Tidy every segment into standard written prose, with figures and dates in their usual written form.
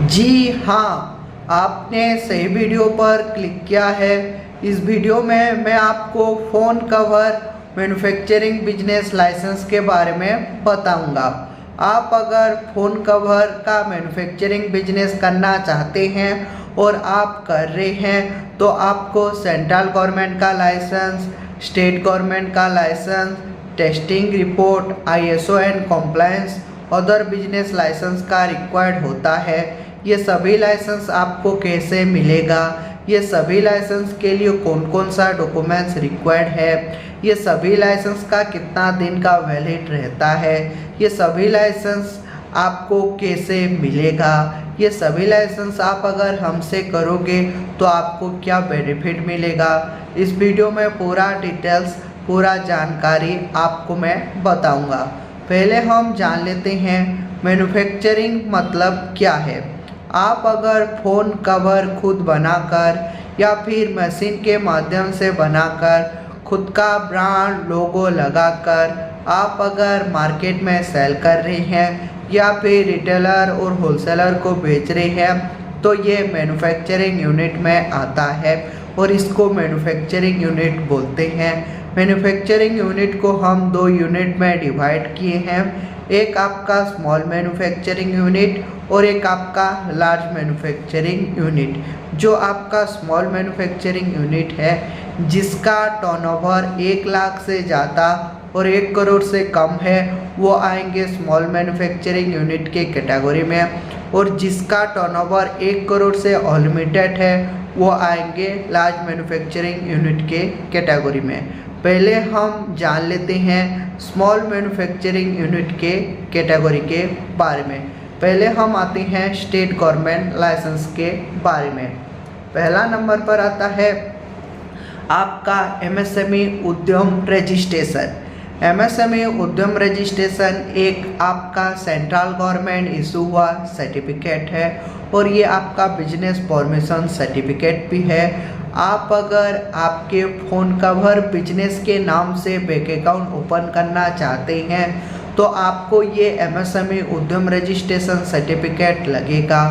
जी हाँ, आपने सही वीडियो पर क्लिक किया है। इस वीडियो में मैं आपको phone cover manufacturing business licence के बारे में बताऊंगा। आप अगर फ़ोन कवर का मैन्युफैक्चरिंग बिजनेस करना चाहते हैं और आप कर रहे हैं तो आपको सेंट्रल गवर्नमेंट का लाइसेंस, स्टेट गवर्नमेंट का licence, testing report, ISO and compliance, other business licence का रिक्वायर्ड होता है। ये सभी लाइसेंस आपको कैसे मिलेगा, ये सभी लाइसेंस के लिए कौन कौन सा डॉक्यूमेंट्स रिक्वायर्ड है, ये सभी लाइसेंस का कितना दिन का वैलिड रहता है, ये सभी लाइसेंस आपको कैसे मिलेगा, ये सभी लाइसेंस आप अगर हमसे करोगे तो आपको क्या बेनिफिट मिलेगा, इस वीडियो में पूरा डिटेल्स, पूरा जानकारी आपको मैं बताऊंगा। पहले हम जान लेते हैं मैन्युफैक्चरिंग मतलब क्या है। आप अगर फ़ोन कवर खुद बनाकर या फिर मशीन के माध्यम से बनाकर खुद का ब्रांड लोगो लगाकर आप अगर मार्केट में सेल कर रहे हैं या फिर रिटेलर और होलसेलर को बेच रहे हैं तो ये मैन्युफैक्चरिंग यूनिट में आता है और इसको मैन्युफैक्चरिंग यूनिट बोलते हैं। मैन्युफैक्चरिंग यूनिट को हम दो यूनिट में डिवाइड किए हैं, एक आपका स्मॉल मैन्युफैक्चरिंग यूनिट और एक आपका लार्ज मैन्युफैक्चरिंग यूनिट। जो आपका स्मॉल मैन्युफैक्चरिंग यूनिट है जिसका टर्नओवर 1 लाख से ज़्यादा और 1 करोड़ से कम है वो आएंगे स्मॉल मैन्युफैक्चरिंग यूनिट के कैटेगरी में, और जिसका टर्नओवर 1 करोड़ से अनलिमिटेड है वो आएंगे लार्ज मैन्युफैक्चरिंग यूनिट के कैटेगरी में। पहले हम जान लेते हैं स्मॉल मैन्युफैक्चरिंग यूनिट के कैटेगरी के बारे में। पहले हम आते हैं स्टेट गवर्नमेंट लाइसेंस के बारे में। पहला नंबर पर आता है आपका MSME Udyam registration. MSME Udyam registration एक आपका सेंट्रल गवर्नमेंट इशू हुआ सर्टिफिकेट है और ये आपका बिजनेस परमिशन सर्टिफिकेट भी है। आप अगर आपके फ़ोन कवर बिजनेस के नाम से बैंक अकाउंट ओपन करना चाहते हैं तो आपको ये MSME उद्यम रजिस्ट्रेशन सर्टिफिकेट लगेगा।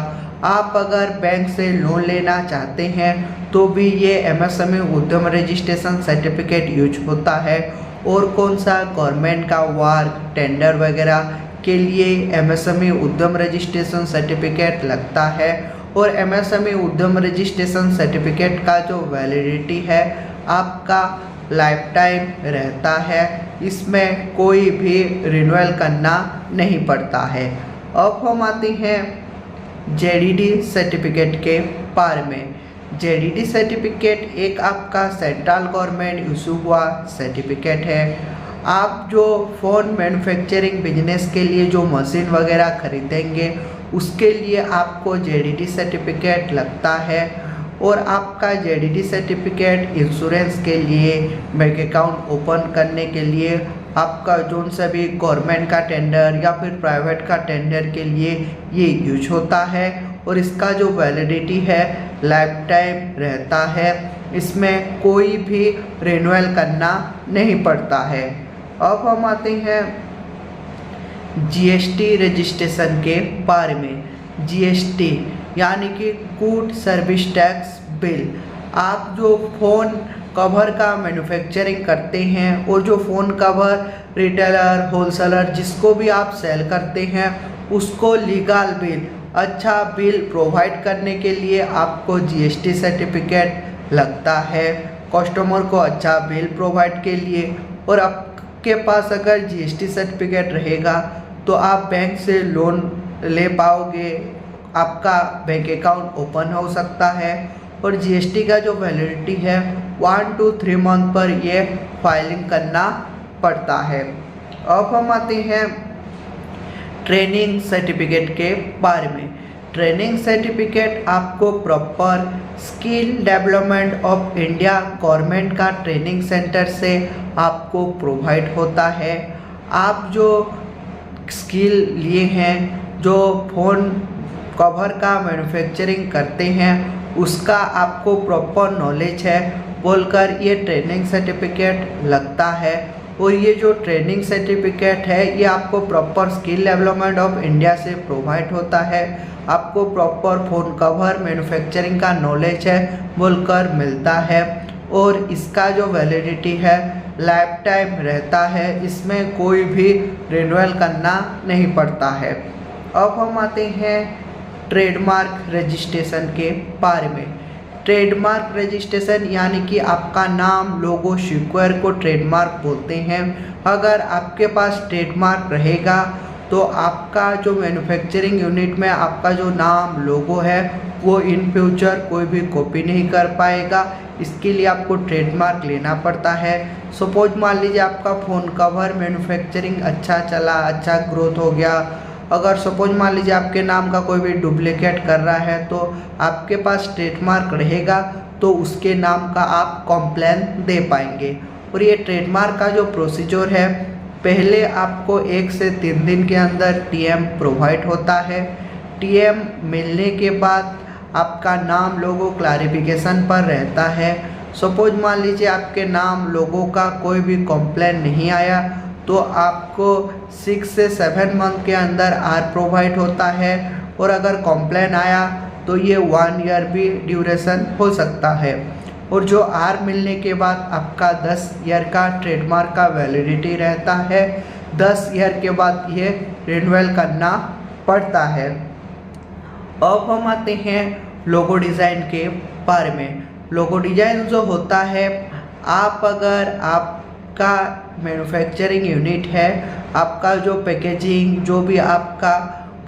आप अगर बैंक से लोन लेना चाहते हैं तो भी ये MSME Udyam registration certificate use होता है। और कौन सा गवर्नमेंट का वर्क, टेंडर वगैरह के लिए MSME उद्यम रजिस्ट्रेशन सर्टिफिकेट लगता है। और MSME उद्यम रजिस्ट्रेशन सर्टिफिकेट का जो वैलिडिटी है आपका लाइफ टाइम रहता है, इसमें कोई भी रिन्यूअल करना नहीं पड़ता है। अब हम आते हैं JDD सर्टिफिकेट के बारे में। JDD सर्टिफिकेट एक आपका सेंट्रल गवर्नमेंट इशू हुआ सर्टिफिकेट है। आप जो फ़ोन मैन्युफैक्चरिंग बिजनेस के लिए जो मशीन वगैरह खरीदेंगे उसके लिए आपको JDD सर्टिफिकेट लगता है। और आपका JDD सर्टिफिकेट इंश्योरेंस के लिए, बैंक अकाउंट ओपन करने के लिए, आपका जो सभी गवर्नमेंट का टेंडर या फिर प्राइवेट का टेंडर के लिए ये यूज होता है और इसका जो वैलिडिटी है लाइफ टाइम रहता है, इसमें कोई भी रिन्यूअल करना नहीं पड़ता है। अब हम आते हैं GST रजिस्ट्रेशन के बारे में। GST यानी कि गुड सर्विस टैक्स बिल। आप जो फ़ोन कवर का मैन्युफैक्चरिंग करते हैं और जो फ़ोन कवर रिटेलर, होलसेलर जिसको भी आप सेल करते हैं उसको लीगल बिल, अच्छा बिल प्रोवाइड करने के लिए आपको GST सर्टिफिकेट लगता है कस्टमर को अच्छा बिल प्रोवाइड के लिए। और आपके पास अगर GST सर्टिफिकेट रहेगा तो आप बैंक से लोन ले पाओगे, आपका बैंक अकाउंट ओपन हो सकता है। और GST का जो वैलिडिटी है 1 to 3 मंथ पर ये फाइलिंग करना पड़ता है। अब हम आते हैं ट्रेनिंग सर्टिफिकेट के बारे में। ट्रेनिंग सर्टिफिकेट आपको proper skill development of India government का ट्रेनिंग सेंटर से आपको प्रोवाइड होता है। आप जो स्किल लिए हैं, जो फ़ोन कवर का मैन्युफैक्चरिंग करते हैं उसका आपको प्रॉपर नॉलेज है बोलकर ये ट्रेनिंग सर्टिफिकेट लगता है। और ये जो ट्रेनिंग सर्टिफिकेट है ये आपको proper skill development of India से प्रोवाइड होता है। आपको प्रॉपर फ़ोन कवर मैन्युफैक्चरिंग का नॉलेज है बोलकर मिलता है और इसका जो वैलिडिटी है लाइफ टाइम रहता है, इसमें कोई भी रिन्यूअल करना नहीं पड़ता है। अब हम आते हैं ट्रेडमार्क रजिस्ट्रेशन के बारे में। ट्रेडमार्क रजिस्ट्रेशन यानी कि आपका नाम, लोगो, स्क्वायर को ट्रेडमार्क बोलते हैं। अगर आपके पास ट्रेडमार्क रहेगा तो आपका जो मैन्युफैक्चरिंग यूनिट में आपका जो नाम, लोगो है वो इन फ्यूचर कोई भी कॉपी नहीं कर पाएगा। इसके लिए आपको ट्रेडमार्क लेना पड़ता है। सपोज मान लीजिए आपका फ़ोन कवर मैन्युफैक्चरिंग अच्छा चला, अच्छा ग्रोथ हो गया, अगर सपोज मान लीजिए आपके नाम का कोई भी डुप्लीकेट कर रहा है तो आपके पास ट्रेडमार्क रहेगा तो उसके नाम का आप कंप्लेन दे पाएंगे। और ये ट्रेडमार्क का जो प्रोसीजर है, पहले आपको 1 से 3 दिन के अंदर टीएम प्रोवाइड होता है। टीएम मिलने के बाद आपका नाम, लोगो क्लैरिफिकेशन पर रहता है। सपोज मान लीजिए आपके नाम, लोगो का कोई भी कंप्लेन नहीं आया तो आपको 6 से 7 मंथ के अंदर आर प्रोवाइड होता है। और अगर कंप्लेन आया तो ये 1 ईयर भी ड्यूरेशन हो सकता है। और जो आर मिलने के बाद आपका 10 ईयर का ट्रेडमार्क का वैलिडिटी रहता है। 10 ईयर के बाद ये रिन्यूअल करना पड़ता है। अब हम आते हैं लोगो डिज़ाइन के बारे में। लोगो डिज़ाइन जो होता है, आप अगर आपका मैन्युफैक्चरिंग यूनिट है, आपका जो पैकेजिंग, जो भी आपका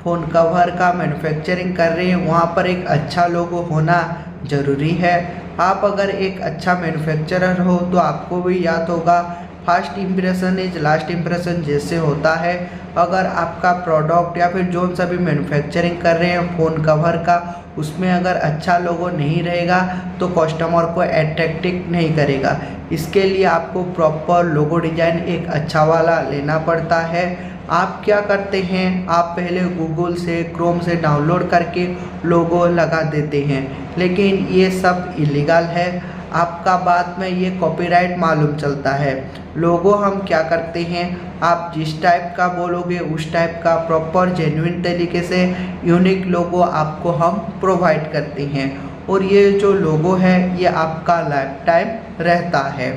फ़ोन कवर का मैन्युफैक्चरिंग कर रहे हैं वहाँ पर एक अच्छा लोगो होना ज़रूरी है। आप अगर एक अच्छा मैन्युफैक्चरर हो तो आपको भी याद होगा first impression is last impression जैसे होता है। अगर आपका प्रोडक्ट या फिर जो सा भी मैन्युफैक्चरिंग कर रहे हैं फ़ोन कवर का, उसमें अगर अच्छा लोगो नहीं रहेगा तो कस्टमर को अट्रैक्टिव नहीं करेगा। इसके लिए आपको प्रॉपर लोगो डिज़ाइन एक अच्छा वाला लेना पड़ता है। आप क्या करते हैं, आप पहले गूगल से, क्रोम से डाउनलोड करके लोगो लगा देते हैं, लेकिन ये सब इलीगल है। आपका बाद में ये कॉपीराइट मालूम चलता है। लोगो हम क्या करते हैं, आप जिस टाइप का बोलोगे उस टाइप का प्रॉपर जेन्युइन तरीके से यूनिक लोगो आपको हम प्रोवाइड करते हैं। और ये जो लोगो है ये आपका लाइफ टाइम रहता है।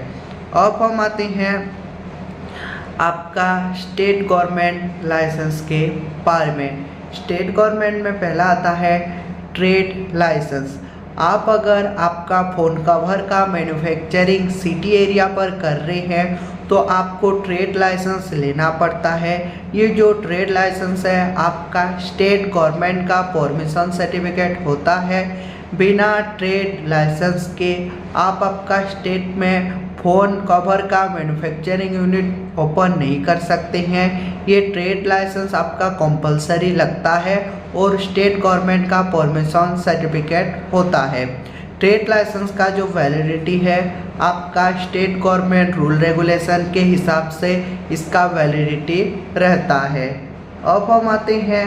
अब हम आते हैं आपका स्टेट गवर्नमेंट लाइसेंस के बारे में। स्टेट गवर्नमेंट में पहला आता है ट्रेड लाइसेंस। आप अगर आपका फ़ोन कवर का मैन्युफैक्चरिंग सिटी एरिया पर कर रहे हैं तो आपको ट्रेड लाइसेंस लेना पड़ता है। ये जो ट्रेड लाइसेंस है आपका स्टेट गवर्नमेंट का परमिशन सर्टिफिकेट होता है। बिना ट्रेड लाइसेंस के आप आपका स्टेट में फ़ोन कवर का मैन्युफैक्चरिंग यूनिट ओपन नहीं कर सकते हैं। ये ट्रेड लाइसेंस आपका कंपलसरी लगता है और स्टेट गवर्नमेंट का परमिशन सर्टिफिकेट होता है। ट्रेड लाइसेंस का जो वैलिडिटी है आपका स्टेट गवर्नमेंट रूल रेगुलेशन के हिसाब से इसका वैलिडिटी रहता है। अब हम आते हैं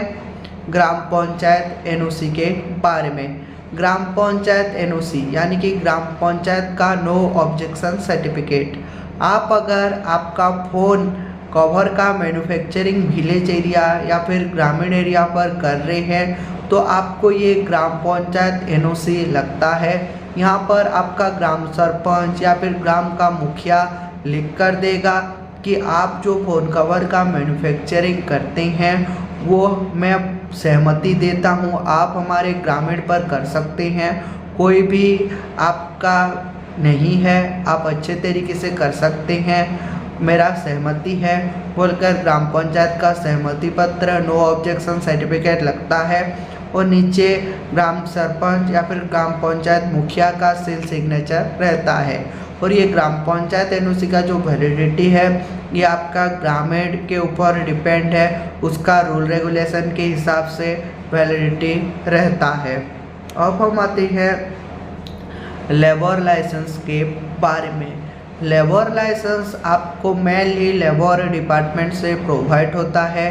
ग्राम पंचायत एनओसी के बारे में। ग्राम पंचायत एनओसी यानी कि ग्राम पंचायत का नो ऑब्जेक्शन सर्टिफिकेट। आप अगर आपका फ़ोन कवर का मैन्युफैक्चरिंग विलेज एरिया या फिर ग्रामीण एरिया पर कर रहे हैं तो आपको ये ग्राम पंचायत एनओसी लगता है। यहाँ पर आपका ग्राम सरपंच या फिर ग्राम का मुखिया लिख कर देगा कि आप जो फ़ोन कवर का मैन्युफैक्चरिंग करते हैं वो मैं सहमति देता हूँ, आप हमारे ग्रामीण पर कर सकते हैं, कोई भी आपका नहीं है, आप अच्छे तरीके से कर सकते हैं, मेरा सहमति है बोलकर ग्राम पंचायत का सहमति पत्र नो ऑब्जेक्शन सर्टिफिकेट लगता है। और नीचे ग्राम सरपंच या फिर ग्राम पंचायत मुखिया का सील सिग्नेचर रहता है। और ये ग्राम पंचायत एनओसी का जो वैलिडिटी है ये आपका ग्रामीण के ऊपर डिपेंड है, उसका रूल रेगुलेशन के हिसाब से वैलिडिटी रहता है। अब हम आते हैं लेबर लाइसेंस के बारे में। लेबर लाइसेंस आपको मेनली लेबर डिपार्टमेंट से प्रोवाइड होता है।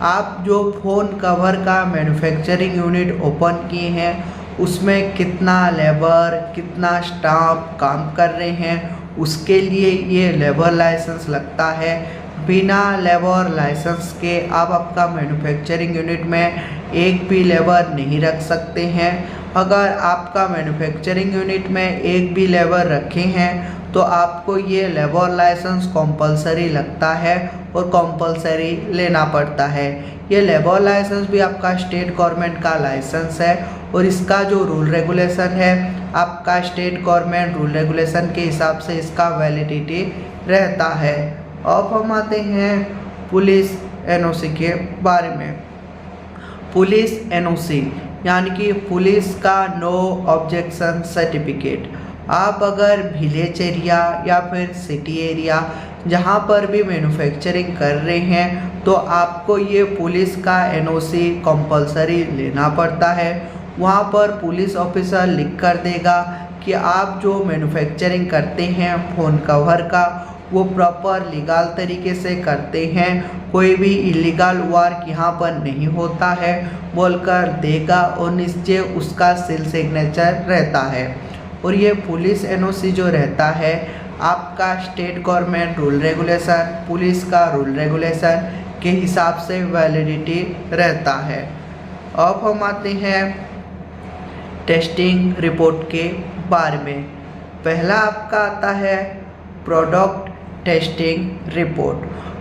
आप जो फ़ोन कवर का मैन्युफैक्चरिंग यूनिट ओपन किए हैं उसमें कितना लेबर, कितना स्टाफ काम कर रहे हैं उसके लिए ये लेबर लाइसेंस लगता है। बिना लेबर लाइसेंस के आप आपका मैन्युफैक्चरिंग यूनिट में एक भी लेबर नहीं रख सकते हैं। अगर आपका मैन्युफैक्चरिंग यूनिट में एक भी लेबर रखे हैं तो आपको ये लेबर लाइसेंस कंपलसरी लगता है और कंपलसरी लेना पड़ता है। ये लेबर लाइसेंस भी आपका स्टेट गवर्नमेंट का लाइसेंस है और इसका जो रूल रेगुलेशन है आपका स्टेट गवर्नमेंट रूल रेगुलेशन के हिसाब से इसका वैलिडिटी रहता है। अब हम आते हैं पुलिस एनओसी के बारे में। पुलिस एनओसी यानी कि पुलिस का नो ऑब्जेक्शन सर्टिफिकेट। आप अगर विलेज एरिया या फिर सिटी एरिया जहाँ पर भी मैन्युफैक्चरिंग कर रहे हैं तो आपको ये पुलिस का एनओसी कंपलसरी लेना पड़ता है। वहाँ पर पुलिस ऑफिसर लिख कर देगा कि आप जो मैन्युफैक्चरिंग करते हैं फ़ोन कवर का वो प्रॉपर लीगल तरीके से करते हैं, कोई भी इलीगल वर्क यहाँ पर नहीं होता है बोलकर देगा और नीचे उसका सील सिग्नेचर रहता है। और ये पुलिस एनओसी जो रहता है आपका state government rule regulation police का रूल रेगुलेशन के हिसाब से वैलिडिटी रहता है। अब हम आते हैं टेस्टिंग रिपोर्ट के बारे में। पहला आपका आता है product testing report.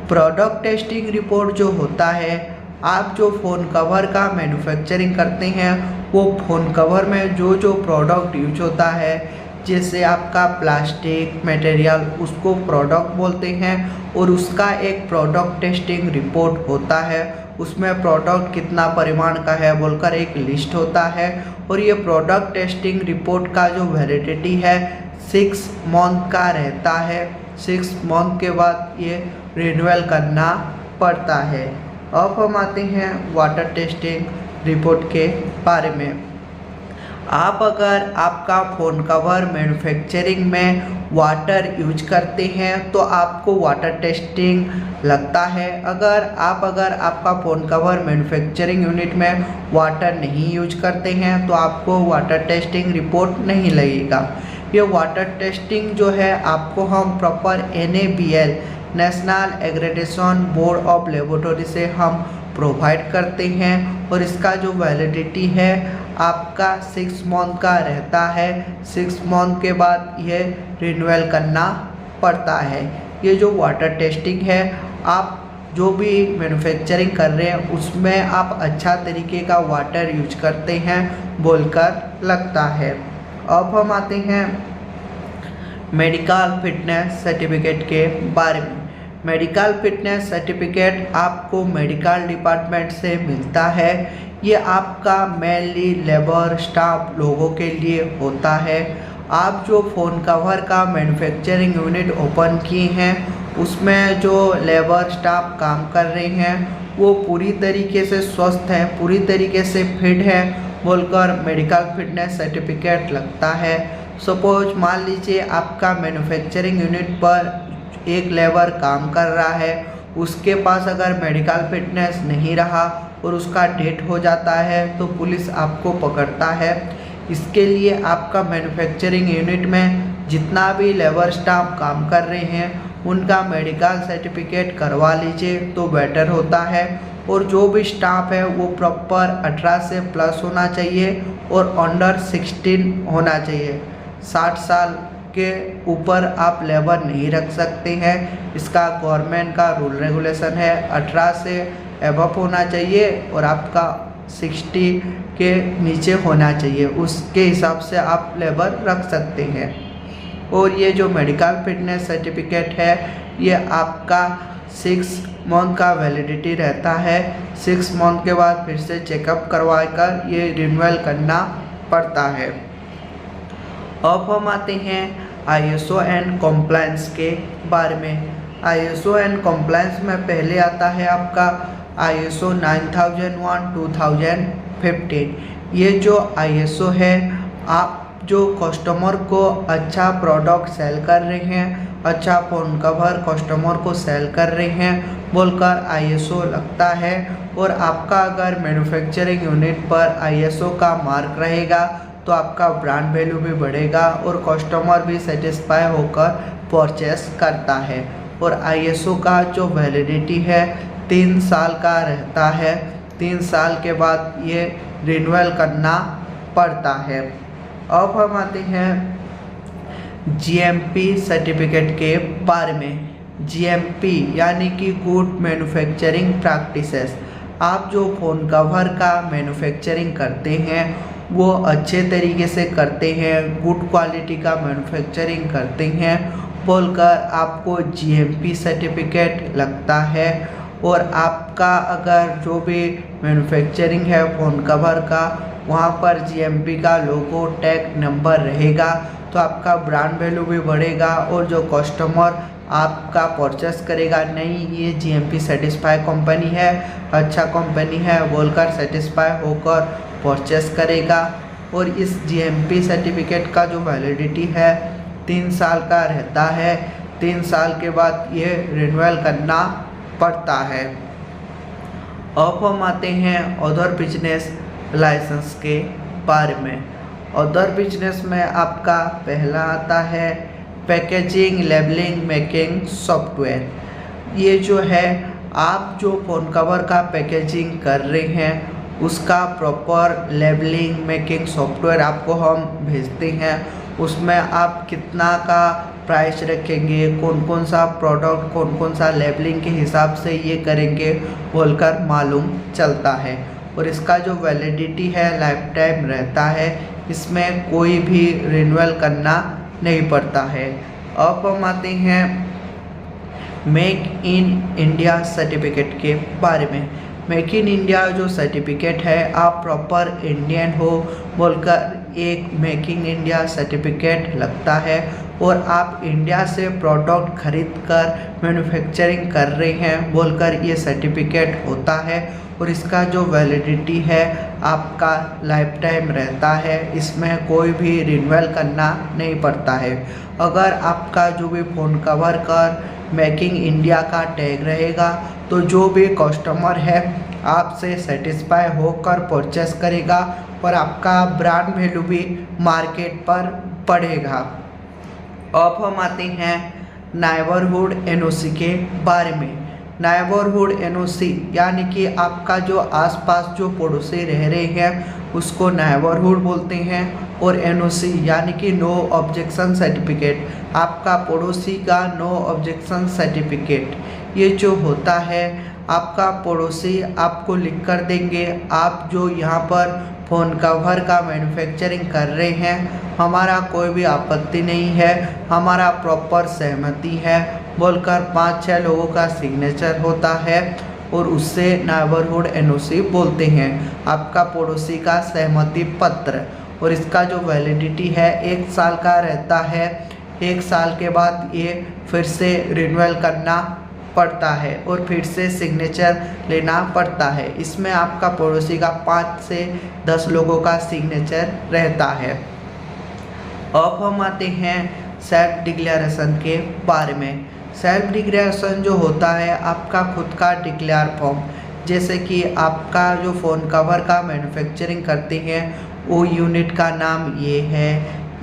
Product testing report जो होता है आप जो फ़ोन कवर का मैन्युफैक्चरिंग करते हैं वो फ़ोन कवर में जो जो प्रोडक्ट यूज होता है जैसे आपका प्लास्टिक मटेरियल उसको प्रोडक्ट बोलते हैं और उसका एक प्रोडक्ट टेस्टिंग रिपोर्ट होता है। उसमें प्रोडक्ट कितना परिमाण का है बोलकर एक लिस्ट होता है और ये प्रोडक्ट टेस्टिंग रिपोर्ट का जो वैलिडिटी है 6 मंथ का रहता है। 6 मंथ के बाद ये रिन्यूअल करना पड़ता है। अब हम आते हैं वाटर टेस्टिंग रिपोर्ट के बारे में। आप अगर आपका फ़ोन कवर मैन्युफैक्चरिंग में वाटर यूज करते हैं तो आपको वाटर टेस्टिंग लगता है। अगर आपका फ़ोन कवर मैन्युफैक्चरिंग यूनिट में वाटर नहीं यूज करते हैं तो आपको वाटर टेस्टिंग रिपोर्ट नहीं लगेगा। ये वाटर टेस्टिंग जो है आपको हम proper NABL national accreditation board of laboratory से हम प्रोवाइड करते हैं और इसका जो वैलिडिटी है आपका 6 मंथ का रहता है। 6 मंथ के बाद ये रिन्यूअल करना पड़ता है। ये जो वाटर टेस्टिंग है आप जो भी मैन्युफैक्चरिंग कर रहे हैं उसमें आप अच्छा तरीके का वाटर यूज करते हैं बोलकर लगता है। अब हम आते हैं मेडिकल फिटनेस सर्टिफिकेट के बारे में। मेडिकल फिटनेस सर्टिफिकेट आपको मेडिकल डिपार्टमेंट से मिलता है। ये आपका मेनली लेबर स्टाफ लोगों के लिए होता है। आप जो फ़ोन कवर का मैन्युफैक्चरिंग यूनिट ओपन किए हैं उसमें जो लेबर स्टाफ काम कर रहे हैं वो पूरी तरीके से स्वस्थ हैं, पूरी तरीके से फिट हैं बोलकर मेडिकल फिटनेस सर्टिफिकेट लगता है। सपोज मान लीजिए आपका मैन्युफैक्चरिंग यूनिट पर एक लेबर काम कर रहा है, उसके पास अगर मेडिकल फिटनेस नहीं रहा और उसका डेथ हो जाता है तो पुलिस आपको पकड़ता है। इसके लिए आपका मैन्युफैक्चरिंग यूनिट में जितना भी लेबर स्टाफ काम कर रहे हैं उनका मेडिकल सर्टिफिकेट करवा लीजिए तो बेटर होता है। और जो भी स्टाफ है वो प्रॉपर 18 से प्लस होना चाहिए और अंडर 16 होना चाहिए। 60 साल के ऊपर आप लेबर नहीं रख सकते हैं, इसका गवर्नमेंट का रूल रेगुलेशन है। 18 से एबव होना चाहिए और आपका 60 के नीचे होना चाहिए, उसके हिसाब से आप लेबर रख सकते हैं। और ये जो मेडिकल फिटनेस सर्टिफिकेट है ये आपका 6 मंथ का वैलिडिटी रहता है। 6 मंथ के बाद फिर से चेकअप करवा कर ये रिन्यूअल करना पड़ता है। अब हम आते हैं ISO एंड कॉम्प्लायंस के बारे में। ISO एंड कॉम्प्लायंस में पहले आता है आपका ISO 9001:2015। ये जो ISO है आप जो कस्टमर को अच्छा प्रोडक्ट सेल कर रहे हैं, अच्छा फ़ोन कवर कस्टमर को सेल कर रहे हैं बोलकर ISO लगता है। और आपका अगर मैन्युफैक्चरिंग यूनिट पर ISO का मार्क रहेगा तो आपका ब्रांड वैल्यू भी बढ़ेगा और कस्टमर भी सेटिस्फाई होकर परचेस करता है। और ISO का जो वैलिडिटी है 3 साल का रहता है। 3 साल के बाद ये रिन्यूअल करना पड़ता है। अब हम आते हैं GMP सर्टिफिकेट के बारे में। GMP यानी कि गुड मैन्युफैक्चरिंग प्रैक्टिसेस। आप जो फ़ोन कवर का मैन्युफैक्चरिंग करते हैं वो अच्छे तरीके से करते हैं, गुड क्वालिटी का मैन्युफैक्चरिंग करते हैं बोलकर आपको GMP सर्टिफिकेट लगता है। और आपका अगर जो भी मैन्युफैक्चरिंग है फ़ोन कवर का, वहाँ पर GMP का लोगो टैग नंबर रहेगा तो आपका ब्रांड वैल्यू भी बढ़ेगा और जो कस्टमर आपका परचेस करेगा, नहीं ये GMP सेटिस्फाई कंपनी है, अच्छा कंपनी है बोलकर सेटिस्फाई होकर परचेस करेगा। और इस GMP सर्टिफिकेट का जो वैलिडिटी है 3 साल का रहता है। 3 साल के बाद ये रिन्यूअल करना पड़ता है। अब हम आते हैं अदर बिजनेस लाइसेंस के बारे में। अदर बिजनेस में आपका पहला आता है पैकेजिंग लेबलिंग मेकिंग सॉफ्टवेयर। ये जो है आप जो फ़ोन कवर का पैकेजिंग कर रहे हैं उसका प्रॉपर लेबलिंग मेकिंग सॉफ्टवेयर आपको हम भेजते हैं। उसमें आप कितना का प्राइस रखेंगे, कौन कौन सा प्रोडक्ट कौन कौन सा लेबलिंग के हिसाब से ये करेंगे बोलकर मालूम चलता है। और इसका जो वैलिडिटी है लाइफ टाइम रहता है, इसमें कोई भी रिन्यूअल करना नहीं पड़ता है। अब हम आते हैं मेक इन इंडिया सर्टिफिकेट के बारे में। मेक इन इंडिया जो सर्टिफिकेट है, आप प्रॉपर इंडियन हो बोलकर एक मेक इन इंडिया सर्टिफिकेट लगता है और आप इंडिया से प्रोडक्ट खरीद कर मैन्युफैक्चरिंग कर रहे हैं बोलकर ये सर्टिफिकेट होता है। और इसका जो वैलिडिटी है आपका लाइफ टाइम रहता है, इसमें कोई भी रिन्यूअल करना नहीं पड़ता है। अगर आपका जो भी फ़ोन कवर कर मेकिंग इंडिया का टैग रहेगा तो जो भी कस्टमर है आपसे सेटिस्फाई होकर परचेस करेगा और आपका ब्रांड वैल्यू भी मार्केट पर बढ़ेगा। अब हम आते हैं नेबरहुड NOC के बारे में। नेबरहुड NOC यानी कि आपका जो आसपास जो पड़ोसी रह रहे हैं उसको नेबरहुड बोलते हैं। और NOC यानी कि नो ऑब्जेक्शन सर्टिफिकेट, आपका पड़ोसी का नो ऑब्जेक्शन सर्टिफिकेट। ये जो होता है आपका पड़ोसी आपको लिख कर देंगे, आप जो यहाँ पर फ़ोन कवर का मैन्युफैक्चरिंग कर रहे हैं हमारा कोई भी आपत्ति नहीं है, हमारा प्रॉपर सहमति है बोलकर 5-6 लोगों का सिग्नेचर होता है और उससे नेबरहुड NOC बोलते हैं, आपका पड़ोसी का सहमति पत्र। और इसका जो वैलिडिटी है 1 साल का रहता है। 1 साल के बाद ये फिर से रिन्यूअल करना पड़ता है और फिर से सिग्नेचर लेना पड़ता है। इसमें आपका पड़ोसी का 5 से 10 लोगों का सिग्नेचर रहता है। अब हम आते हैं सेल्फ डिक्लेरेशन के बारे में। सेल्फ डिक्लेरेशन जो होता है आपका खुद का डिक्लेयर फॉर्म, जैसे कि आपका जो फ़ोन कवर का मैन्युफैक्चरिंग करते हैं वो यूनिट का नाम ये है,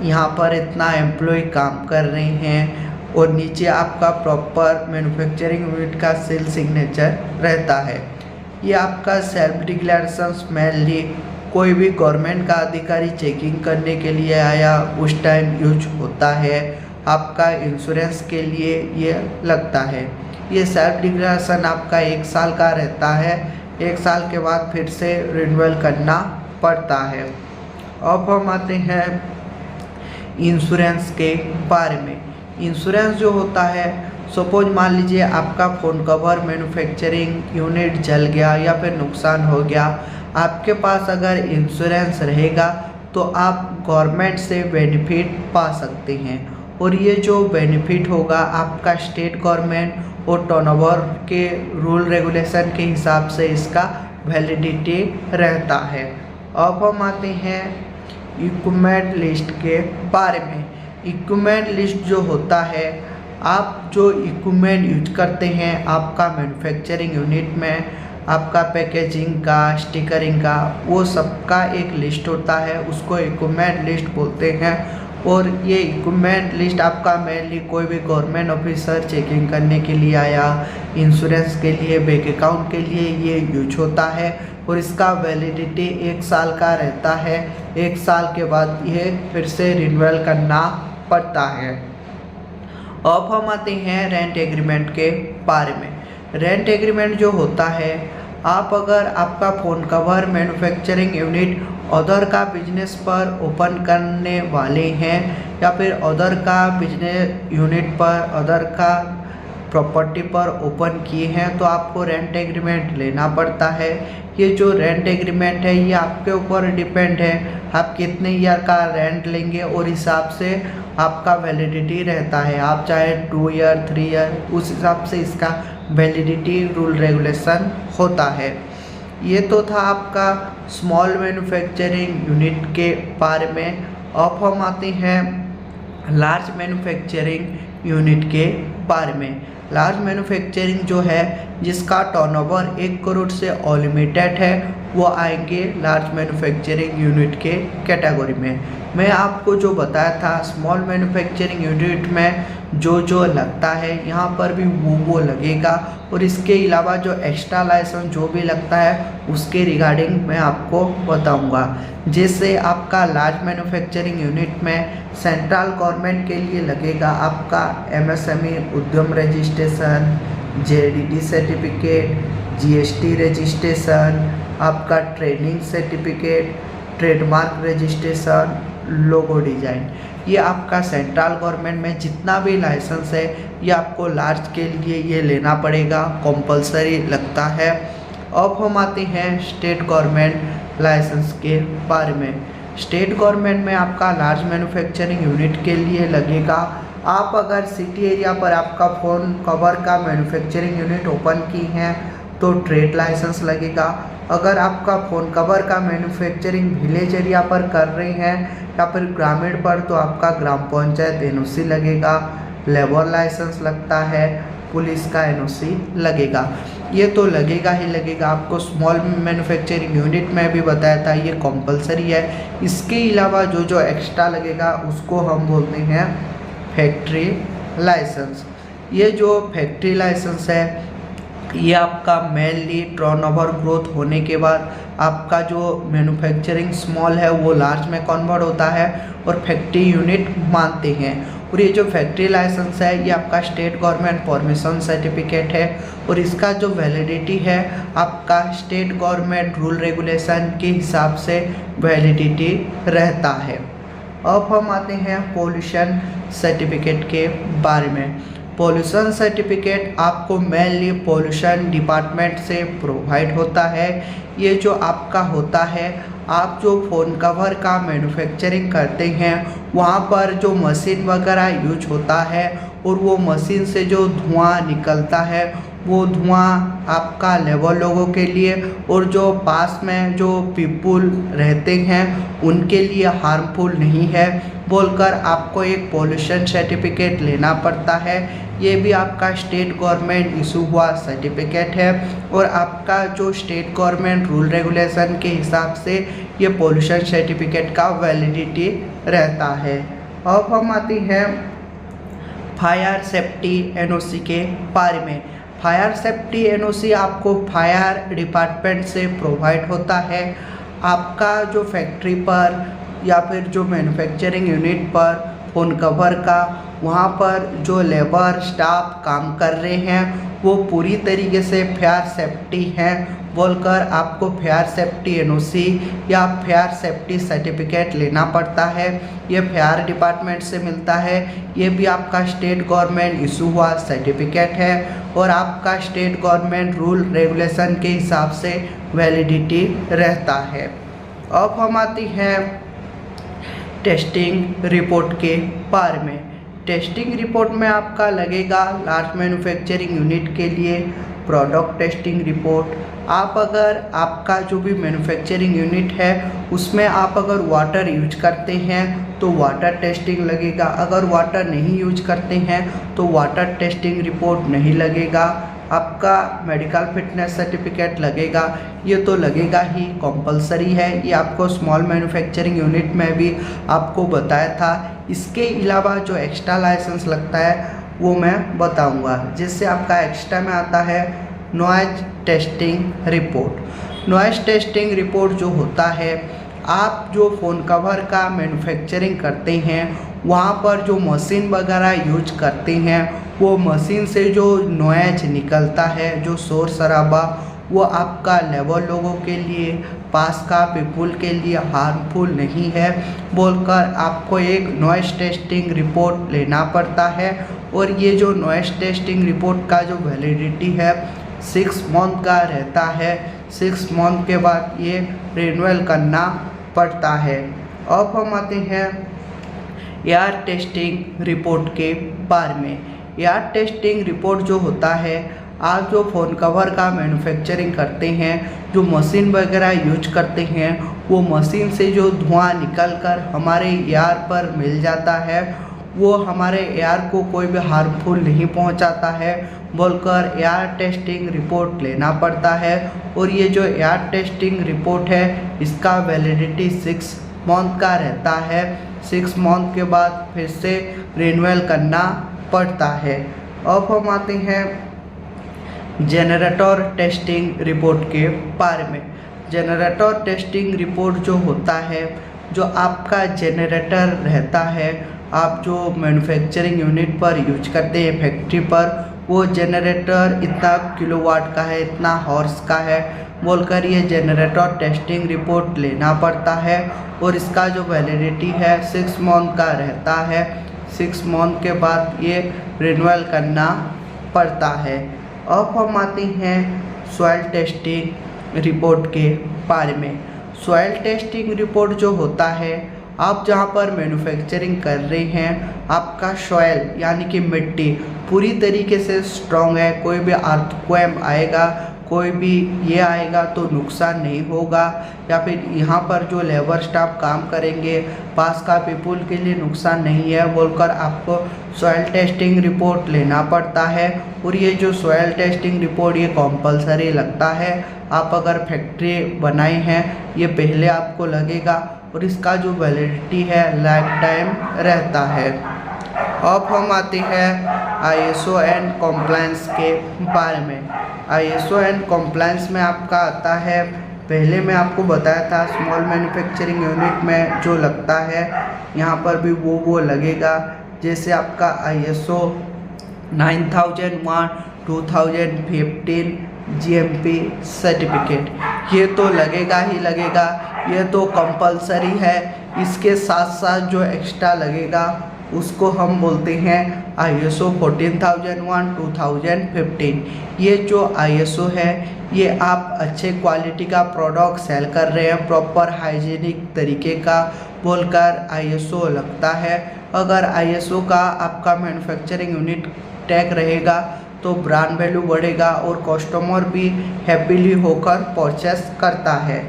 यहाँ पर इतना एम्प्लॉय काम कर रहे हैं और नीचे आपका प्रॉपर मैन्युफैक्चरिंग यूनिट का सेल सिग्नेचर रहता है। ये आपका सेल्फ डिक्लेरेशन मेनली कोई भी गवर्नमेंट का अधिकारी चेकिंग करने के लिए आया उस टाइम यूज होता है। आपका इंश्योरेंस के लिए ये लगता है। ये सेल्फ डिक्लेरेशन आपका 1 साल का रहता है। 1 साल के बाद फिर से रिन्यूअल करना पड़ता है। अब हम आते हैं इंश्योरेंस के बारे में। इंश्योरेंस जो होता है, सपोज मान लीजिए आपका फ़ोन कवर मैन्युफैक्चरिंग यूनिट जल गया या फिर नुकसान हो गया, आपके पास अगर इंश्योरेंस रहेगा तो आप गवर्नमेंट से बेनिफिट पा सकते हैं। और ये जो बेनिफिट होगा आपका स्टेट गवर्नमेंट और टर्नओवर के रूल रेगुलेशन के हिसाब से इसका वैलिडिटी रहता है। अब हम आते हैं इक्विपमेंट लिस्ट के बारे में। इक्विपमेंट लिस्ट जो होता है, आप जो इक्विपमेंट यूज करते हैं आपका मैन्युफैक्चरिंग यूनिट में, आपका पैकेजिंग का, स्टिकरिंग का, वो सबका एक लिस्ट होता है, उसको इक्विपमेंट लिस्ट बोलते हैं। और ये इक्विपमेंट लिस्ट आपका मेनली कोई भी गवर्नमेंट ऑफिसर चेकिंग करने के लिए आया, इंश्योरेंस के लिए, बैंक अकाउंट के लिए ये यूज होता है। और इसका वैलिडिटी 1 साल का रहता है। 1 साल के बाद ये फिर से रिन्यूअल करना पड़ता है। अब हम आते हैं रेंट एग्रीमेंट के बारे में। रेंट एग्रीमेंट जो होता है, आप अगर आपका phone cover manufacturing unit other का बिजनेस पर ओपन करने वाले हैं या फिर अदर का बिजनेस यूनिट पर, अदर का प्रॉपर्टी पर ओपन किए हैं, तो आपको रेंट एग्रीमेंट लेना पड़ता है। ये जो रेंट एग्रीमेंट है ये आपके ऊपर डिपेंड है, आप कितने ईयर का रेंट लेंगे और हिसाब से आपका वैलिडिटी रहता है। आप चाहे 2 ईयर, 3 ईयर, उस हिसाब से इसका वैलिडिटी रूल रेगुलेशन होता है। ये तो था आपका स्मॉल मैन्युफैक्चरिंग यूनिट के बारे में। अब हम आते हैं लार्ज मैन्युफैक्चरिंग यूनिट के बारे में। लार्ज मैन्युफैक्चरिंग जो है, जिसका टर्नओवर 1 करोड़ से अनलिमिटेड है, वो आएंगे लार्ज मैन्युफैक्चरिंग यूनिट के कैटेगरी में। मैं आपको जो बताया था स्मॉल मैन्युफैक्चरिंग यूनिट में जो लगता है, यहाँ पर भी वो लगेगा। और इसके अलावा जो एक्स्ट्रा लाइसेंस जो भी लगता है उसके रिगार्डिंग मैं आपको बताऊंगा। जैसे आपका लार्ज मैन्युफैक्चरिंग यूनिट में सेंट्रल गवर्नमेंट के लिए लगेगा आपका MSME Udyam registration, JDT certificate, GST registration, आपका training certificate, trademark registration, logo design. ये आपका सेंट्रल गवर्नमेंट में जितना भी लाइसेंस है ये आपको लार्ज के लिए ये लेना पड़ेगा, कंपलसरी लगता है। अब हम आते हैं स्टेट गवर्नमेंट लाइसेंस के बारे में। स्टेट गवर्नमेंट में आपका लार्ज मैन्युफैक्चरिंग यूनिट के लिए लगेगा, आप अगर सिटी एरिया पर आपका फ़ोन कवर का मैन्युफैक्चरिंग यूनिट ओपन की हैं तो ट्रेड लाइसेंस लगेगा। अगर आपका फ़ोन कवर का मैन्युफैक्चरिंग विलेज एरिया पर कर रहे हैं या फिर ग्रामीण पर, तो आपका ग्राम पंचायत NOC लगेगा, लेबर लाइसेंस लगता है, पुलिस का NOC लगेगा। ये तो लगेगा ही लगेगा। आपको स्मॉल मैन्युफैक्चरिंग यूनिट में भी बताया था ये कंपलसरी है। इसके अलावा जो एक्स्ट्रा लगेगा उसको हम बोलते हैं फैक्ट्री लाइसेंस। ये जो फैक्ट्री लाइसेंस है ये आपका मेनली टर्नओवर ग्रोथ होने के बाद आपका जो मैन्युफैक्चरिंग स्मॉल है वो लार्ज में कन्वर्ट होता है और फैक्ट्री यूनिट मानते हैं। और ये जो फैक्ट्री लाइसेंस है ये आपका स्टेट गवर्नमेंट परमिशन सर्टिफिकेट है और इसका जो वैलिडिटी है आपका स्टेट गवर्नमेंट रूल रेगुलेशन के हिसाब से वैलिडिटी रहता है। अब हम आते हैं पोल्यूशन सर्टिफिकेट के बारे में। पोल्यूशन सर्टिफिकेट आपको मेनली पोल्यूशन डिपार्टमेंट से प्रोवाइड होता है। ये जो आपका होता है, आप जो फ़ोन कवर का मैन्युफैक्चरिंग करते हैं वहाँ पर जो मशीन वगैरह यूज होता है और वो मशीन से जो धुआं निकलता है वो धुआं आपका लेबर लोगों के लिए और जो पास में जो पीपुल रहते हैं उनके लिए हार्मफुल नहीं है बोलकर आपको एक पोल्यूशन सर्टिफिकेट लेना पड़ता है। ये भी आपका स्टेट गवर्नमेंट इशू हुआ सर्टिफिकेट है और आपका जो स्टेट गवर्नमेंट रूल रेगुलेशन के हिसाब से ये पोल्यूशन सर्टिफिकेट का वैलिडिटी रहता है। अब हम आते हैं फायर सेफ्टी NOC के बारे में। फायर सेफ्टी NOC आपको फायर डिपार्टमेंट से प्रोवाइड होता है। आपका जो फैक्ट्री पर या फिर जो मैन्युफैक्चरिंग यूनिट पर फ़ोन कवर का वहाँ पर जो लेबर स्टाफ काम कर रहे हैं वो पूरी तरीके से फायर सेफ्टी हैं बोलकर आपको फायर सेफ्टी NOC या फायर सेफ्टी सर्टिफिकेट लेना पड़ता है। ये फायर डिपार्टमेंट से मिलता है। ये भी आपका स्टेट गवर्नमेंट इशू हुआ सर्टिफिकेट है और आपका स्टेट गवर्नमेंट रूल रेगुलेशन के हिसाब से वैलिडिटी रहता है। अब हम आते हैं टेस्टिंग रिपोर्ट के बारे में। टेस्टिंग रिपोर्ट में आपका लगेगा लार्ज मैन्युफैक्चरिंग यूनिट के लिए प्रोडक्ट टेस्टिंग रिपोर्ट। आप अगर आपका जो भी मैन्युफैक्चरिंग यूनिट है उसमें आप अगर वाटर यूज करते हैं तो वाटर टेस्टिंग लगेगा। अगर वाटर नहीं यूज करते हैं तो वाटर टेस्टिंग रिपोर्ट नहीं लगेगा। आपका मेडिकल फिटनेस सर्टिफिकेट लगेगा। ये तो लगेगा ही, कंपलसरी है, ये आपको स्मॉल मैन्युफैक्चरिंग यूनिट में भी आपको बताया था। इसके अलावा जो एक्स्ट्रा लाइसेंस लगता है वो मैं बताऊंगा। जिससे आपका एक्स्ट्रा में आता है noise testing report. Noise testing report जो होता है, आप जो फ़ोन कवर का मैन्युफैक्चरिंग करते हैं वहाँ पर जो मशीन वगैरह यूज करते हैं, वो मशीन से जो नॉइज निकलता है, जो शोर शराबा, वो आपका लेबर लोगों के लिए, पास का पीपुल के लिए हार्मफुल नहीं है बोलकर आपको एक नॉइज टेस्टिंग रिपोर्ट लेना पड़ता है। और ये जो नॉइज टेस्टिंग रिपोर्ट का जो वैलिडिटी है 6 मंथ का रहता है। 6 मंथ के बाद ये रिन्यूअल करना पड़ता है। अब हम आते हैं एयर टेस्टिंग रिपोर्ट के बारे में। एयर टेस्टिंग रिपोर्ट जो होता है, आप जो फ़ोन कवर का मैन्युफैक्चरिंग करते हैं, जो मशीन वगैरह यूज करते हैं, वो मशीन से जो धुआं निकलकर हमारे एयर पर मिल जाता है, वो हमारे एयर को कोई भी हार्मफुल नहीं पहुंचाता है बोलकर एयर टेस्टिंग रिपोर्ट लेना पड़ता है। और ये जो एयर टेस्टिंग रिपोर्ट है, इसका वैलिडिटी 6 मंथ का रहता है। 6 मंथ के बाद फिर से रिन्यूअल करना पड़ता है। अब हम आते हैं जनरेटर टेस्टिंग रिपोर्ट के बारे में। जनरेटर टेस्टिंग रिपोर्ट जो होता है, जो आपका जनरेटर रहता है, आप जो मैन्युफैक्चरिंग यूनिट पर यूज करते हैं फैक्ट्री पर, वो जनरेटर इतना किलोवाट का है, इतना हॉर्स का है बोलकर ये जनरेटर टेस्टिंग रिपोर्ट लेना पड़ता है। और इसका जो वैलिडिटी है 6 मंथ का रहता है। 6 मंथ के बाद ये रिन्यूअल करना पड़ता है। अब हम आते हैं सॉइल टेस्टिंग रिपोर्ट के बारे में। सॉइल टेस्टिंग रिपोर्ट जो होता है, आप जहाँ पर मैन्युफैक्चरिंग कर रहे हैं, आपका सॉइल यानी कि मिट्टी पूरी तरीके से स्ट्रॉन्ग है, कोई भी अर्थक्वेक आएगा, कोई भी ये आएगा तो नुकसान नहीं होगा, या फिर यहाँ पर जो लेबर स्टाफ काम करेंगे, पास का पीपुल के लिए नुकसान नहीं है बोलकर आपको सॉइल टेस्टिंग रिपोर्ट लेना पड़ता है। और ये जो सॉइल टेस्टिंग रिपोर्ट ये कंपलसरी लगता है। आप अगर फैक्ट्री बनाए हैं, ये पहले आपको लगेगा और इसका जो वैलिडिटी है लाइफ टाइम रहता है। अब हम आते हैं ISO एंड कॉम्प्लायंस के बारे में। ISO एंड कॉम्प्लायंस में आपका आता है, पहले मैं आपको बताया था स्मॉल मैन्युफैक्चरिंग यूनिट में जो लगता है, यहाँ पर भी वो लगेगा। जैसे आपका ISO 9001 2015 GMP सर्टिफिकेट, ये तो लगेगा ही लगेगा, ये तो कंपलसरी है। इसके साथ साथ जो एक्स्ट्रा लगेगा उसको हम बोलते हैं ISO 14001 2015। ये जो ISO है, ये आप अच्छे क्वालिटी का प्रोडक्ट सेल कर रहे हैं, प्रॉपर हाइजीनिक तरीके का बोलकर ISO लगता है। अगर ISO का आपका मैन्युफैक्चरिंग यूनिट टैग रहेगा तो ब्रांड वैल्यू बढ़ेगा और कस्टमर भी हैप्पीली होकर परचेस करता है।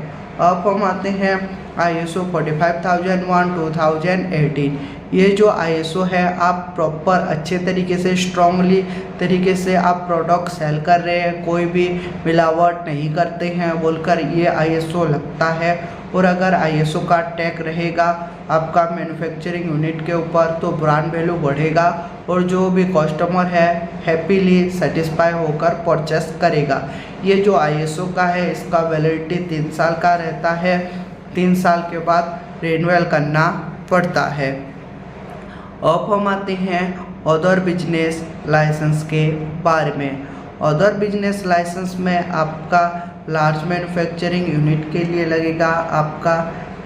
अब हम आते हैं ISO 45001 2018। ये जो ISO है, आप प्रॉपर अच्छे तरीके से स्ट्रांगली तरीके से आप प्रोडक्ट सेल कर रहे हैं, कोई भी मिलावट नहीं करते हैं बोलकर ये ISO लगता है। और अगर ISO का टैग रहेगा आपका मैन्युफैक्चरिंग यूनिट के ऊपर तो ब्रांड वैल्यू बढ़ेगा और जो भी कस्टमर है हैप्पीली सेटिस्फाई होकर परचेस करेगा। ये जो ISO का है, इसका वैलिडिटी 3 साल का रहता है। 3 साल के बाद रिन्यूअल करना पड़ता है। अब हम आते हैं अदर बिजनेस लाइसेंस के बारे में। अदर बिजनेस लाइसेंस में आपका लार्ज मैन्युफैक्चरिंग यूनिट के लिए लगेगा आपका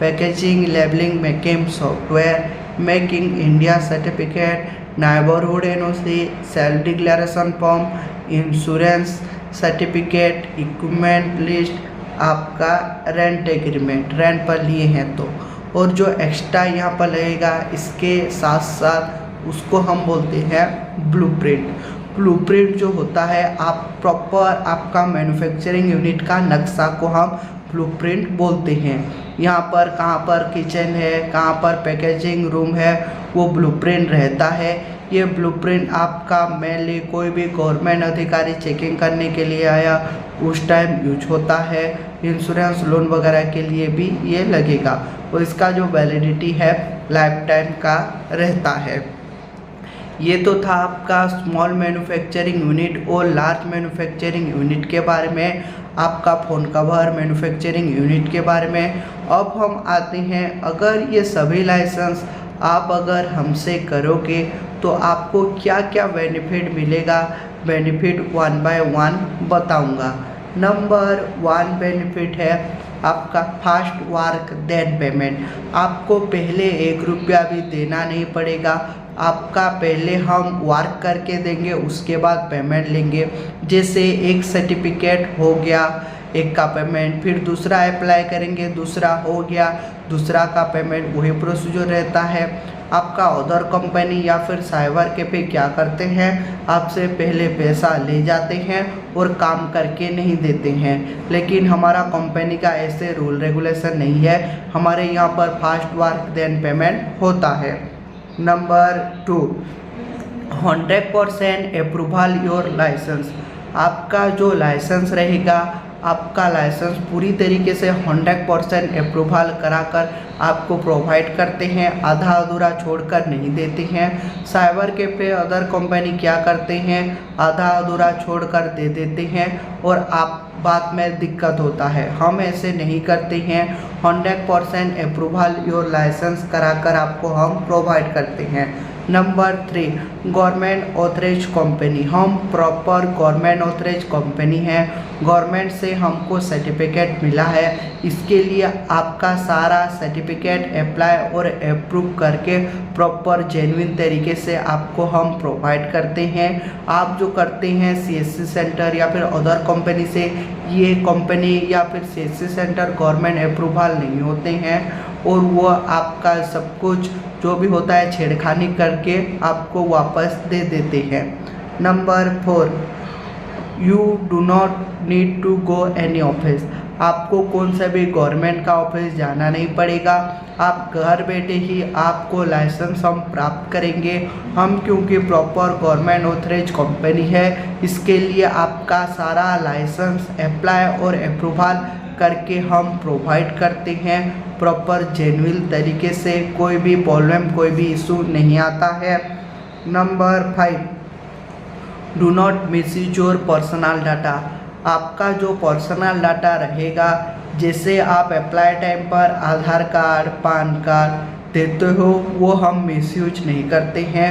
packaging, labelling, making software, make in India certificate, neighbourhood NOC, self declaration form, insurance certificate, equipment list, आपका रेंट एग्रीमेंट, रेंट पर लिए हैं तो। और जो एक्स्ट्रा यहाँ पर लगेगा इसके साथ साथ उसको हम बोलते हैं ब्लूप्रिंट। ब्लूप्रिंट जो होता है, आप प्रॉपर आपका मैन्युफैक्चरिंग यूनिट का नक्शा को हम ब्लूप्रिंट बोलते हैं। यहाँ पर कहाँ पर किचन है, कहाँ पर पैकेजिंग रूम है, वो ब्लूप्रिंट रहता है। ये ब्लूप्रिंट आपका मेनली कोई भी गवर्नमेंट अधिकारी चेकिंग करने के लिए आया उस टाइम यूज होता है। इंश्योरेंस लोन वगैरह के लिए भी ये लगेगा और इसका जो वैलिडिटी है लाइफ टाइम का रहता है। ये तो था आपका स्मॉल मैन्युफैक्चरिंग यूनिट और लार्ज मैन्युफैक्चरिंग यूनिट के बारे में, आपका फ़ोन कवर मैन्युफैक्चरिंग यूनिट के बारे में। अब हम आते हैं, अगर ये सभी लाइसेंस आप अगर हमसे करोगे तो आपको क्या क्या बेनिफिट मिलेगा, बेनिफिट 1 बाय 1 बताऊंगा। नंबर 1 बेनिफिट है आपका फास्ट वर्क देन पेमेंट। आपको पहले 1 रुपया भी देना नहीं पड़ेगा, आपका पहले हम वर्क करके देंगे उसके बाद पेमेंट लेंगे। जैसे एक सर्टिफिकेट हो गया, एक का पेमेंट, फिर दूसरा अप्लाई करेंगे, दूसरा हो गया, दूसरा का पेमेंट, वही प्रोसीजर रहता है। आपका अदर कंपनी या फिर साइबर कैफे क्या करते हैं, आपसे पहले पैसा ले जाते हैं और काम करके नहीं देते हैं, लेकिन हमारा कंपनी का ऐसे रूल रेगुलेशन नहीं है। हमारे यहाँ पर फास्ट वर्क देन पेमेंट होता है। Number 2, 100% approval your licence. आपका जो लाइसेंस रहेगा, आपका लाइसेंस पूरी तरीके से 100% अप्रूवल कराकर आपको प्रोवाइड करते हैं, आधा अधूरा छोड़कर नहीं देते हैं। साइबर कैफे अदर कंपनी क्या करते हैं, आधा अधूरा छोड़कर दे देते हैं और आप बात में दिक्कत होता है। हम ऐसे नहीं करते हैं, 100% अप्रूवल योर लाइसेंस कराकर आपको हम प्रोवाइड करते हैं। Number 3, government authorise company. हम प्रॉपर गवर्नमेंट ऑथराइज कंपनी है, गवर्नमेंट से हमको सर्टिफिकेट मिला है। इसके लिए आपका सारा सर्टिफिकेट अप्लाई और अप्रूव करके प्रॉपर जेन्युइन तरीके से आपको हम प्रोवाइड करते हैं। आप जो करते हैं CSC सेंटर या फिर अदर कंपनी से, ये कंपनी या फिर CSC सेंटर गवर्नमेंट अप्रूवल नहीं होते हैं और वो आपका सब कुछ जो भी होता है छेड़खानी करके आपको वापस दे देते हैं। Number 4, you do not need to go any office. आपको कौन सा भी गवर्नमेंट का ऑफिस जाना नहीं पड़ेगा, आप घर बैठे ही आपको लाइसेंस हम प्राप्त करेंगे। हम क्योंकि प्रॉपर गवर्नमेंट ऑथराइज कंपनी है, इसके लिए आपका सारा लाइसेंस अप्लाई और अप्रूवल करके हम प्रोवाइड करते हैं प्रॉपर जेन्युइन तरीके से, कोई भी प्रॉब्लम कोई भी इशू नहीं आता है। Number 5, do not misuse your personal data. आपका जो पर्सनल डाटा रहेगा, जैसे आप अप्लाई टाइम पर आधार कार्ड, पैन कार्ड देते हो, वो हम मिसयूज नहीं करते हैं।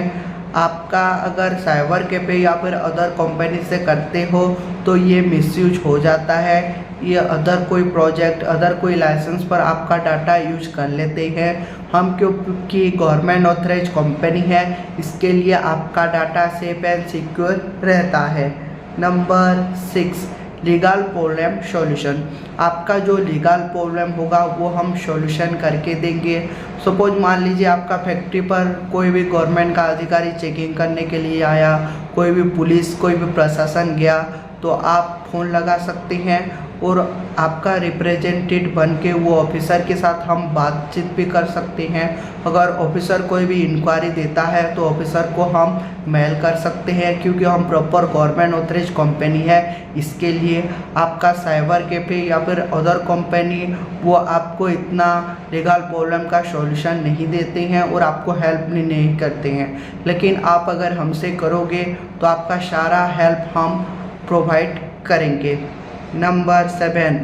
आपका अगर साइबर कैफे या फिर अदर कंपनी से करते हो तो ये मिसयूज हो जाता है। ये अदर कोई प्रोजेक्ट, अदर कोई लाइसेंस पर आपका डाटा यूज कर लेते हैं। हम क्योंकि गवर्नमेंट ऑथराइज कंपनी है, इसके लिए आपका डाटा सेफ एंड सिक्योर रहता है। Number 6, legal problem solution. आपका जो लीगल प्रॉब्लम होगा वो हम सॉल्यूशन करके देंगे। सपोज मान लीजिए आपका फैक्ट्री पर कोई भी गवर्नमेंट का अधिकारी चेकिंग करने के लिए आया, कोई भी पुलिस, कोई भी प्रशासन गया, तो आप फ़ोन लगा सकते हैं और आपका रिप्रेजेंटेटिव बन के वो ऑफिसर के साथ हम बातचीत भी कर सकते हैं। अगर ऑफिसर कोई भी इंक्वायरी देता है तो ऑफिसर को हम मेल कर सकते हैं, क्योंकि हम प्रॉपर गवर्नमेंट ऑथराइज कंपनी है। इसके लिए आपका साइबर कैफे या फिर अदर कंपनी वो आपको इतना लीगल प्रॉब्लम का सॉल्यूशन नहीं देते हैं और आपको हेल्प भी नहीं करते हैं, लेकिन आप अगर हमसे करोगे तो आपका सारा हेल्प हम प्रोवाइड करेंगे। Number 7,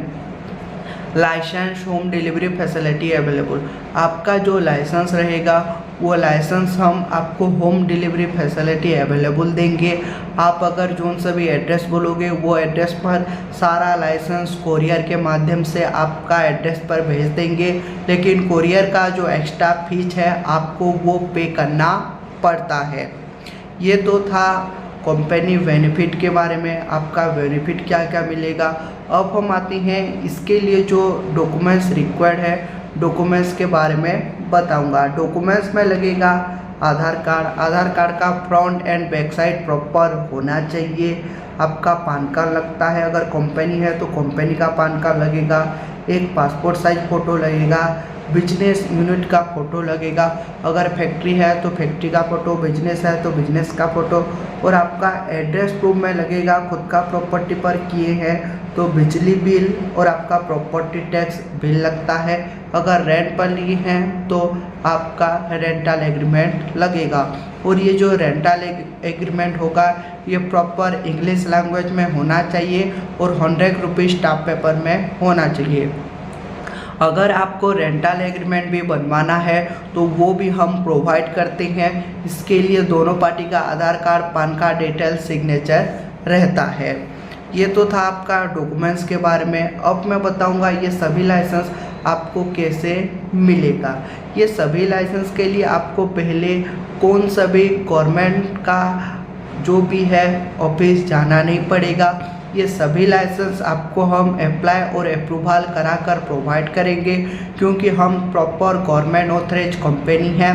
licence home delivery facility available. आपका जो लाइसेंस रहेगा वो लाइसेंस हम आपको होम डिलीवरी फैसिलिटी अवेलेबल देंगे। आप अगर जोन सा भी एड्रेस बोलोगे वो एड्रेस पर सारा लाइसेंस कोरियर के माध्यम से आपका एड्रेस पर भेज देंगे, लेकिन कोरियर का जो एक्स्ट्रा फीस है आपको वो पे करना पड़ता है। ये तो था कंपनी बेनिफिट के बारे में, आपका बेनिफिट क्या क्या मिलेगा। अब हम आते हैं इसके लिए जो डॉक्यूमेंट्स रिक्वायर्ड है, डॉक्यूमेंट्स के बारे में बताऊंगा। डॉक्यूमेंट्स में लगेगा आधार कार्ड। आधार कार्ड का front end back side proper होना चाहिए। आपका पैन कार्ड लगता है, अगर कंपनी है तो कंपनी का पैन कार्ड लगेगा। एक पासपोर्ट साइज फ़ोटो लगेगा। बिजनेस यूनिट का फ़ोटो लगेगा। अगर फैक्ट्री है तो फैक्ट्री का फ़ोटो, बिजनेस है तो बिजनेस का फ़ोटो, और आपका एड्रेस प्रूफ में लगेगा खुद का प्रॉपर्टी पर किए हैं तो बिजली बिल और आपका प्रॉपर्टी टैक्स बिल लगता है। अगर रेंट पर लिए हैं तो आपका रेंटल एग्रीमेंट लगेगा। और ये जो रेंटल एग्रीमेंट होगा ये प्रॉपर इंग्लिश लैंग्वेज में होना चाहिए और 100 रुपीज़ स्टाम्प पेपर में होना चाहिए। अगर आपको रेंटल एग्रीमेंट भी बनवाना है तो वो भी हम प्रोवाइड करते हैं। इसके लिए दोनों पार्टी का Aadhaar card, PAN card detail, signature रहता है। ये तो था आपका डॉक्यूमेंट्स के बारे में। अब मैं बताऊंगा ये सभी लाइसेंस आपको कैसे मिलेगा। ये सभी लाइसेंस के लिए आपको पहले कौन सा भी गवर्नमेंट का जो भी है ऑफिस जाना नहीं पड़ेगा। ये सभी लाइसेंस आपको हम अप्लाई और अप्रूवल कराकर प्रोवाइड करेंगे, क्योंकि हम प्रॉपर गवर्नमेंट ऑथराइज कंपनी है।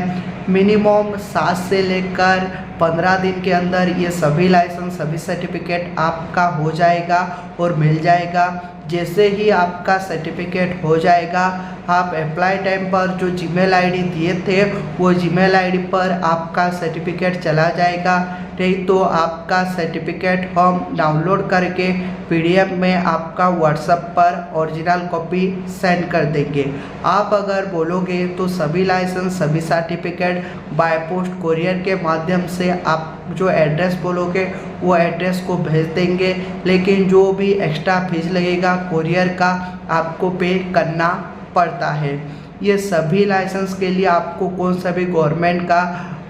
मिनिमम 7 से लेकर 15 दिन के अंदर ये सभी लाइसेंस, सभी सर्टिफिकेट आपका हो जाएगा और मिल जाएगा। जैसे ही आपका सर्टिफिकेट हो जाएगा, आप अप्लाई टाइम पर जो जीमेल आईडी दिए थे वो जीमेल आईडी पर आपका सर्टिफिकेट चला जाएगा। नहीं तो आपका सर्टिफिकेट हम डाउनलोड करके पीडीएफ में आपका व्हाट्सएप पर ओरिजिनल कॉपी सेंड कर देंगे। आप अगर बोलोगे तो सभी लाइसेंस, सभी सर्टिफिकेट बाय पोस्ट कोरियर के माध्यम से आप जो एड्रेस बोलोगे वो एड्रेस को भेज देंगे। लेकिन जो भी एक्स्ट्रा फीस लगेगा कोरियर का आपको पे करना पड़ता है। ये सभी लाइसेंस के लिए आपको कौन सा भी गवर्नमेंट का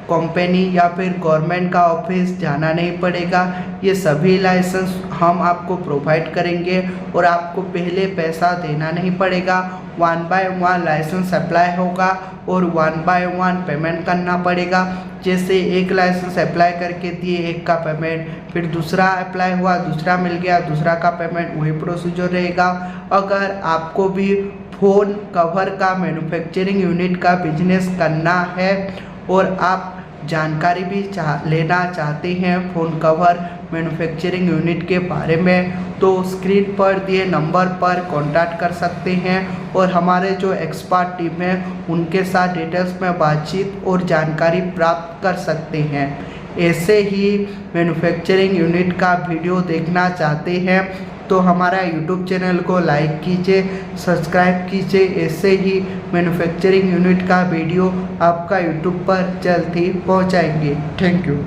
कंपनी या फिर गवर्नमेंट का ऑफिस जाना नहीं पड़ेगा। ये सभी लाइसेंस हम आपको प्रोवाइड करेंगे और आपको पहले पैसा देना नहीं पड़ेगा। 1 बाय 1 लाइसेंस अप्लाई होगा और 1 बाय 1 पेमेंट करना पड़ेगा। जैसे एक लाइसेंस अप्लाई करके दिए, एक का पेमेंट, फिर दूसरा अप्लाई हुआ, दूसरा मिल गया, दूसरा का पेमेंट, वही प्रोसीजर रहेगा। अगर आपको भी फ़ोन कवर का मैन्युफैक्चरिंग यूनिट का बिजनेस करना है और आप जानकारी भी लेना चाहते हैं फ़ोन कवर मैन्युफैक्चरिंग यूनिट के बारे में, तो स्क्रीन पर दिए नंबर पर कांटेक्ट कर सकते हैं और हमारे जो एक्सपर्ट टीम है उनके साथ डिटेल्स में बातचीत और जानकारी प्राप्त कर सकते हैं। ऐसे ही मैन्युफैक्चरिंग यूनिट का वीडियो देखना चाहते हैं तो हमारा यूट्यूब चैनल को लाइक कीजिए, सब्सक्राइब कीजिए। ऐसे ही मैन्युफैक्चरिंग यूनिट का वीडियो आपका यूट्यूब पर जल्द ही पहुंचाएंगे। Thank you.